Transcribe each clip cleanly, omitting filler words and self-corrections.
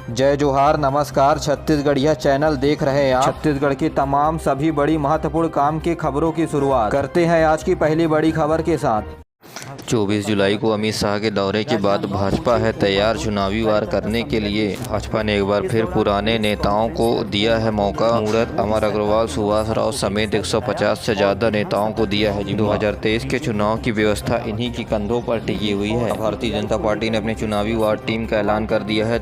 जय जोहार, नमस्कार। छत्तीसगढ़िया चैनल देख रहे हैं आप। छत्तीसगढ़ की तमाम सभी बड़ी महत्वपूर्ण काम की खबरों की शुरुआत करते हैं आज की पहली बड़ी खबर के साथ। 24 जुलाई को अमित शाह के दौरे के बाद भाजपा है तैयार चुनावी वार करने के लिए। भाजपा ने एक बार फिर पुराने नेताओं को दिया है मौका। मूर्त अमर अग्रवाल, सुभाष राव समेत 150 से ज्यादा नेताओं को दिया है। 2023 के चुनाव की व्यवस्था इन्हीं की कंधों पर टिकी हुई है। भारतीय जनता पार्टी ने अपनी चुनावी वार टीम का ऐलान कर दिया है।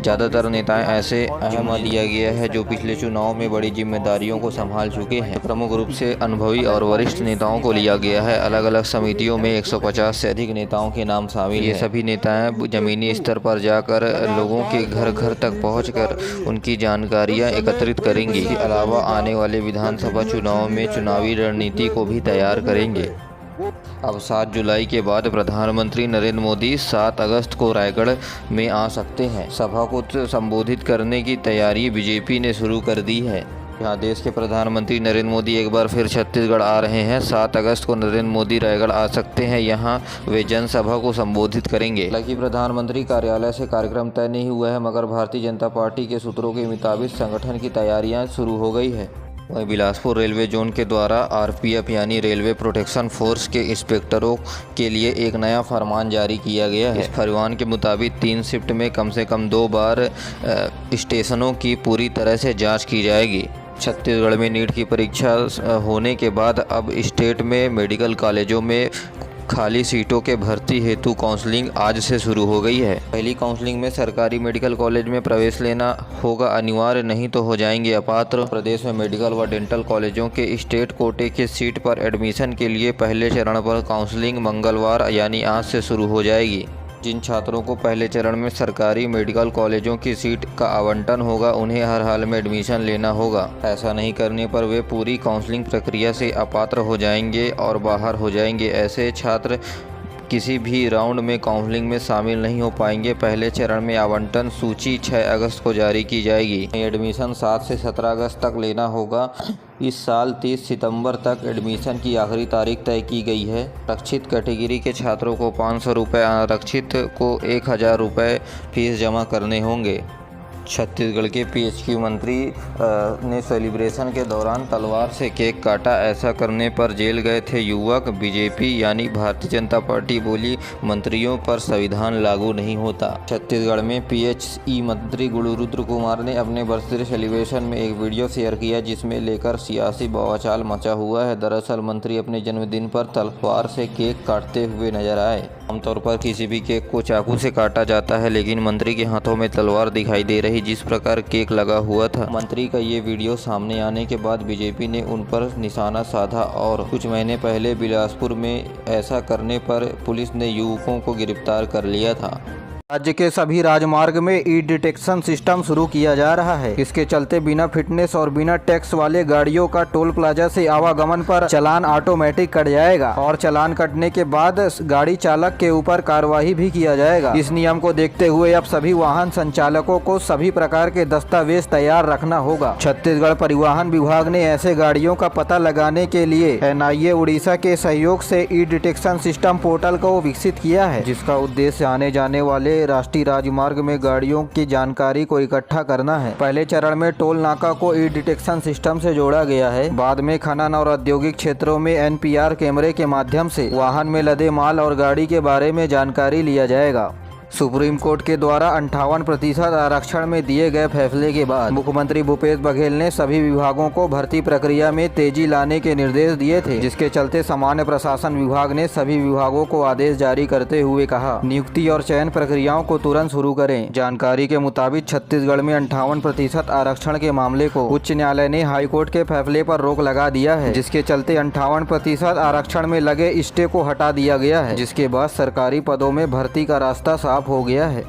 ज्यादातर नेताएं ऐसे अहम दिया गया है जो पिछले चुनाव में बड़ी जिम्मेदारियों को संभाल चुके हैं। प्रमुख रूप से अनुभवी और वरिष्ठ नेताओं को लिया गया है। अलग अलग समितियों में 150 से अधिक नेताओं के नाम शामिल हैं। ये सभी नेताएं जमीनी स्तर पर जाकर लोगों के घर घर तक पहुंचकर उनकी जानकारियां एकत्रित करेंगे। इसके अलावा आने वाले विधानसभा चुनाव में चुनावी रणनीति को भी तैयार करेंगे। अब 7 जुलाई के बाद प्रधानमंत्री नरेंद्र मोदी 7 अगस्त को रायगढ़ में आ सकते हैं। सभा को संबोधित करने की तैयारी बीजेपी ने शुरू कर दी है। यहाँ देश के प्रधानमंत्री नरेंद्र मोदी एक बार फिर छत्तीसगढ़ आ रहे हैं। 7 अगस्त को नरेंद्र मोदी रायगढ़ आ सकते हैं। यहाँ वे जनसभा को संबोधित करेंगे। हालांकि प्रधानमंत्री कार्यालय से कार्यक्रम तय नहीं हुआ है, मगर भारतीय जनता पार्टी के सूत्रों के मुताबिक संगठन की तैयारियां शुरू हो गई है। वहीं बिलासपुर रेलवे जोन के द्वारा आरपीएफ यानी रेलवे प्रोटेक्शन फोर्स के इंस्पेक्टरों के लिए एक नया फरमान जारी किया गया है। इस फरमान के मुताबिक 3 शिफ्ट में कम से कम 2 बार स्टेशनों की पूरी तरह से जांच की जाएगी। छत्तीसगढ़ में नीट की परीक्षा होने के बाद अब स्टेट में मेडिकल कॉलेजों में खाली सीटों के भर्ती हेतु काउंसलिंग आज से शुरू हो गई है। पहली काउंसलिंग में सरकारी मेडिकल कॉलेज में प्रवेश लेना होगा अनिवार्य, नहीं तो हो जाएंगे अपात्र। प्रदेश में मेडिकल व डेंटल कॉलेजों के स्टेट कोटे के सीट पर एडमिशन के लिए पहले चरण पर काउंसलिंग मंगलवार यानी आज से शुरू हो जाएगी। जिन छात्रों को पहले चरण में सरकारी मेडिकल कॉलेजों की सीट का आवंटन होगा उन्हें हर हाल में एडमिशन लेना होगा। ऐसा नहीं करने पर वे पूरी काउंसलिंग प्रक्रिया से अपात्र हो जाएंगे और बाहर हो जाएंगे। ऐसे छात्र किसी भी राउंड में काउंसलिंग में शामिल नहीं हो पाएंगे। पहले चरण में आवंटन सूची 6 अगस्त को जारी की जाएगी। एडमिशन 7 से 17 अगस्त तक लेना होगा। इस साल 30 सितंबर तक एडमिशन की आखिरी तारीख तय की गई है। आरक्षित कैटेगरी के छात्रों को 500 रुपये, अनारक्षित को 1000 रुपये फीस जमा करने होंगे। छत्तीसगढ़ के पीएचक्यू मंत्री ने सेलिब्रेशन के दौरान तलवार से केक काटा। ऐसा करने पर जेल गए थे युवक। बीजेपी यानी भारतीय जनता पार्टी बोली मंत्रियों पर संविधान लागू नहीं होता। छत्तीसगढ़ में पीएचई मंत्री गुरुरुद्र कुमार ने अपने बर्थडे सेलिब्रेशन में एक वीडियो शेयर किया जिसमें लेकर सियासी बवाचाल मचा हुआ है। दरअसल मंत्री अपने जन्मदिन पर तलवार से केक काटते हुए नजर आए। आमतौर पर किसी भी केक को चाकू से काटा जाता है, लेकिन मंत्री के हाथों में तलवार दिखाई दे रही जिस प्रकार केक लगा हुआ था। मंत्री का ये वीडियो सामने आने के बाद बीजेपी ने उन पर निशाना साधा और कुछ महीने पहले बिलासपुर में ऐसा करने पर पुलिस ने युवकों को गिरफ्तार कर लिया था। राज्य के सभी राजमार्ग में ई डिटेक्शन सिस्टम शुरू किया जा रहा है। इसके चलते बिना फिटनेस और बिना टैक्स वाले गाड़ियों का टोल प्लाजा से आवागमन पर चालान ऑटोमेटिक कट जाएगा और चालान कटने के बाद गाड़ी चालक के ऊपर कार्रवाई भी किया जाएगा। इस नियम को देखते हुए अब सभी वाहन संचालकों को सभी प्रकार के दस्तावेज तैयार रखना होगा। छत्तीसगढ़ परिवहन विभाग ने ऐसे गाड़ियों का पता लगाने के लिए एनआईए उड़ीसा के सहयोग से ई डिटेक्शन सिस्टम पोर्टल को विकसित किया है, जिसका उद्देश्य आने जाने वाले राष्ट्रीय राजमार्ग में गाड़ियों की जानकारी को इकट्ठा करना है। पहले चरण में टोल नाका को ई डिटेक्शन सिस्टम से जोड़ा गया है। बाद में खनन और औद्योगिक क्षेत्रों में एनपीआर कैमरे के माध्यम से वाहन में लदे माल और गाड़ी के बारे में जानकारी लिया जाएगा। सुप्रीम कोर्ट के द्वारा 58% आरक्षण में दिए गए फैसले के बाद मुख्यमंत्री भूपेश बघेल ने सभी विभागों को भर्ती प्रक्रिया में तेजी लाने के निर्देश दिए थे, जिसके चलते सामान्य प्रशासन विभाग ने सभी विभागों को आदेश जारी करते हुए कहा, नियुक्ति और चयन प्रक्रियाओं को तुरंत शुरू करें। जानकारी के मुताबिक छत्तीसगढ़ में 58% आरक्षण के मामले को उच्च न्यायालय ने हाईकोर्ट के फैसले पर रोक लगा दिया है, जिसके चलते 58% आरक्षण में लगे स्टे को हटा दिया गया है, जिसके बाद सरकारी पदों में भर्ती का रास्ता साफ हो गया है।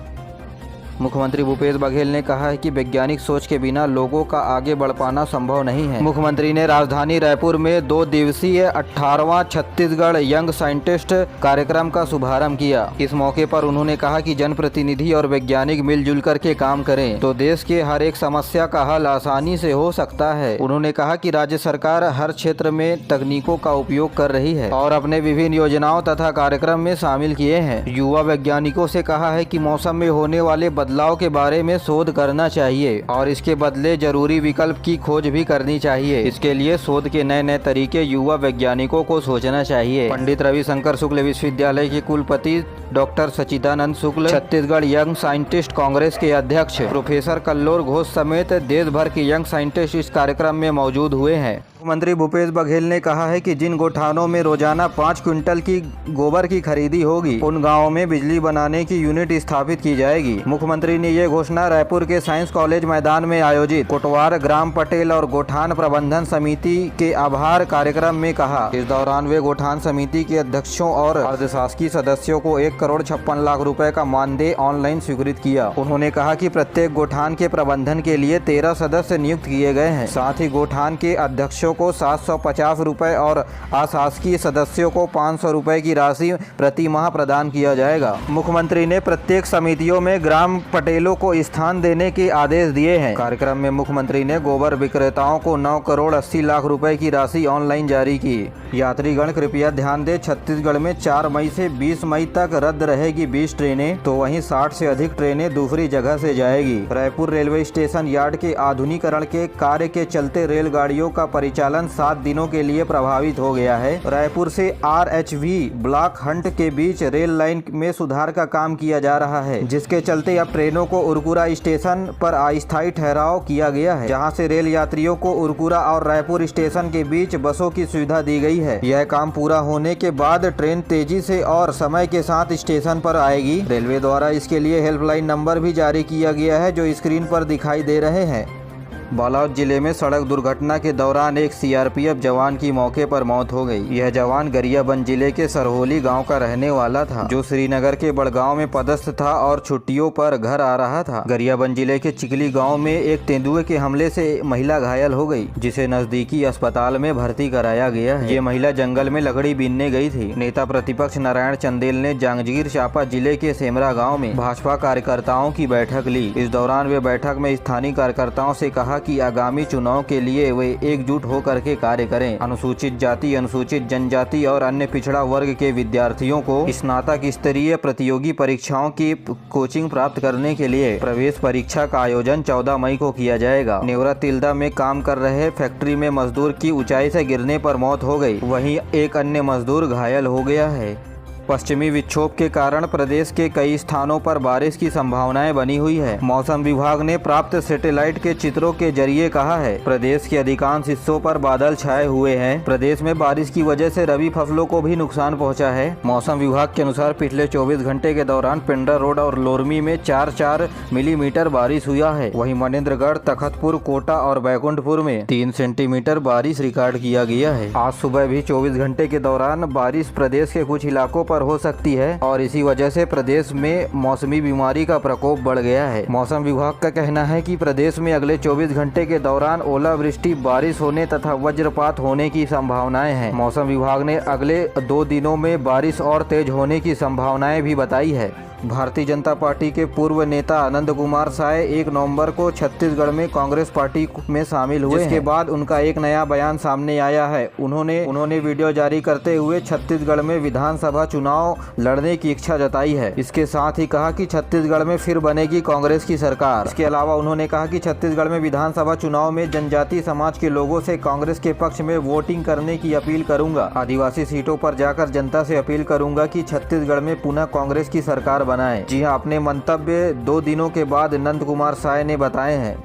मुख्यमंत्री भूपेश बघेल ने कहा है कि वैज्ञानिक सोच के बिना लोगों का आगे बढ़ पाना संभव नहीं है। मुख्यमंत्री ने राजधानी रायपुर में 2 दिवसीय 18वां छत्तीसगढ़ यंग साइंटिस्ट कार्यक्रम का शुभारंभ किया। इस मौके पर उन्होंने कहा कि जनप्रतिनिधि और वैज्ञानिक मिलजुल करके काम करें तो देश के हर एक समस्या का हल आसानी से हो सकता है। उन्होंने कहा कि राज्य सरकार हर क्षेत्र में तकनीकों का उपयोग कर रही है और अपने विभिन्न योजनाओं तथा कार्यक्रम में शामिल किए हैं। युवा वैज्ञानिकों से कहा है कि मौसम में होने वाले बदलाव के बारे में शोध करना चाहिए और इसके बदले जरूरी विकल्प की खोज भी करनी चाहिए। इसके लिए शोध के नए नए तरीके युवा वैज्ञानिकों को सोचना चाहिए। पंडित रविशंकर शुक्ल विश्वविद्यालय के कुलपति डॉक्टर सच्चिदानंद शुक्ल, छत्तीसगढ़ यंग साइंटिस्ट कांग्रेस के अध्यक्ष प्रोफेसर कल्लोर घोष समेत देश भर के यंग साइंटिस्ट इस कार्यक्रम में मौजूद हुए हैं। मुख्यमंत्री भूपेश बघेल ने कहा है कि जिन गोठानों में रोजाना 5 क्विंटल की गोबर की खरीदी होगी, उन गांवों में बिजली बनाने की यूनिट स्थापित की जाएगी। मुख्यमंत्री ने ये घोषणा रायपुर के साइंस कॉलेज मैदान में आयोजित कोटवार ग्राम पटेल और गोठान प्रबंधन समिति के आभार कार्यक्रम में कहा। इस दौरान वे गोठान समिति के अध्यक्षों और अर्धशासकीय सदस्यों को 1,56,00,000 रुपए का मानदेय ऑनलाइन स्वीकृत किया। उन्होंने कहा कि प्रत्येक गोठान के प्रबंधन के लिए 13 सदस्य नियुक्त किए गए हैं। साथ ही गोठान के अध्यक्षों को 750 रुपए और अशासकीय सदस्यों को 500 रुपए की राशि प्रति माह प्रदान किया जाएगा। मुख्यमंत्री ने प्रत्येक समितियों में ग्राम पटेलों को स्थान देने के आदेश दिए हैं। कार्यक्रम में मुख्यमंत्री ने गोबर विक्रेताओं को 9,80,00,000 रुपए की राशि ऑनलाइन जारी की। यात्रीगण कृपया ध्यान दें, छत्तीसगढ़ में 4 मई से 20 मई तक रद्द रहेगी 20 ट्रेनें, तो वहीं 60 से अधिक ट्रेनें दूसरी जगह से जाएगी। रायपुर रेलवे स्टेशन यार्ड के आधुनिकीकरण के कार्य के चलते रेलगाड़ियों का परिचालन 7 दिनों के लिए प्रभावित हो गया है। रायपुर से RHV ब्लॉक हंट के बीच रेल लाइन में सुधार का काम किया जा रहा है, जिसके चलते अब ट्रेनों को उरकुरा स्टेशन पर अस्थायी ठहराव किया गया है, जहां से रेल यात्रियों को उरकुरा और रायपुर स्टेशन के बीच बसों की सुविधा दी गई है। यह काम पूरा होने के बाद ट्रेन तेजी से और समय के साथ स्टेशन पर आएगी। रेलवे द्वारा इसके लिए हेल्पलाइन नंबर भी जारी किया गया है, जो स्क्रीन पर दिखाई दे रहे हैं। बालोद जिले में सड़क दुर्घटना के दौरान एक CRPF जवान की मौके पर मौत हो गई। यह जवान गरियाबंद जिले के सरहोली गांव का रहने वाला था, जो श्रीनगर के बड़गांव में पदस्थ था और छुट्टियों पर घर आ रहा था। गरियाबंद जिले के चिकली गांव में एक तेंदुए के हमले से महिला घायल हो गई, जिसे नजदीकी अस्पताल में भर्ती कराया गया है। ये महिला जंगल में लकड़ी बीनने गई थी। नेता प्रतिपक्ष नारायण चंदेल ने जांजगीर चांपा जिले के सेमरा गाँव में भाजपा कार्यकर्ताओं की बैठक ली। इस दौरान वे बैठक में स्थानीय कार्यकर्ताओं से कहा कि आगामी चुनाव के लिए वे एकजुट होकर के कार्य करें। अनुसूचित जाति, अनुसूचित जनजाति और अन्य पिछड़ा वर्ग के विद्यार्थियों को स्नातक स्तरीय प्रतियोगी परीक्षाओं की कोचिंग प्राप्त करने के लिए प्रवेश परीक्षा का आयोजन 14 मई को किया जाएगा। नेवरा तिल्दा में काम कर रहे फैक्ट्री में मजदूर की ऊंचाई से गिरने पर मौत हो गई, वहीं एक अन्य मजदूर घायल हो गया है। पश्चिमी विक्षोभ के कारण प्रदेश के कई स्थानों पर बारिश की संभावनाएं बनी हुई है। मौसम विभाग ने प्राप्त सैटेलाइट के चित्रों के जरिए कहा है, प्रदेश के अधिकांश हिस्सों पर बादल छाए हुए हैं। प्रदेश में बारिश की वजह से रबी फसलों को भी नुकसान पहुंचा है। मौसम विभाग के अनुसार पिछले 24 घंटे के दौरान पिंडर रोड और लोरमी में 4 मिलीमीटर बारिश हुआ है। वहीं मनेन्द्रगढ़, तखतपुर, कोटा और बैकुंठपुर में 3 सेंटीमीटर बारिश रिकॉर्ड किया गया है। आज सुबह भी 24 घंटे के दौरान बारिश प्रदेश के कुछ इलाकों पर हो सकती है और इसी वजह से प्रदेश में मौसमी बीमारी का प्रकोप बढ़ गया है। मौसम विभाग का कहना है कि प्रदेश में अगले 24 घंटे के दौरान ओलावृष्टि, बारिश होने तथा वज्रपात होने की संभावनाएं हैं। मौसम विभाग ने अगले 2 दिनों में बारिश और तेज होने की संभावनाएं भी बताई है। भारतीय जनता पार्टी के पूर्व नेता आनंद कुमार साय 1 नवंबर को छत्तीसगढ़ में कांग्रेस पार्टी में शामिल हुए, जिसके बाद उनका एक नया बयान सामने आया है। उन्होंने वीडियो जारी करते हुए छत्तीसगढ़ में विधानसभा चुनाव लड़ने की इच्छा जताई है। इसके साथ ही कहा कि छत्तीसगढ़ में फिर बनेगी कांग्रेस की सरकार। इसके अलावा उन्होंने कहा कि छत्तीसगढ़ में विधानसभा चुनाव में जनजातीय समाज के लोगों से कांग्रेस के पक्ष में वोटिंग करने की अपील करूंगा। आदिवासी सीटों पर जाकर जनता से अपील करूंगा कि छत्तीसगढ़ में पुनः कांग्रेस की सरकार बनाएं। जी हां, अपने मंतव्य 2 दिनों के बाद नंद कुमार साय ने बताए हैं।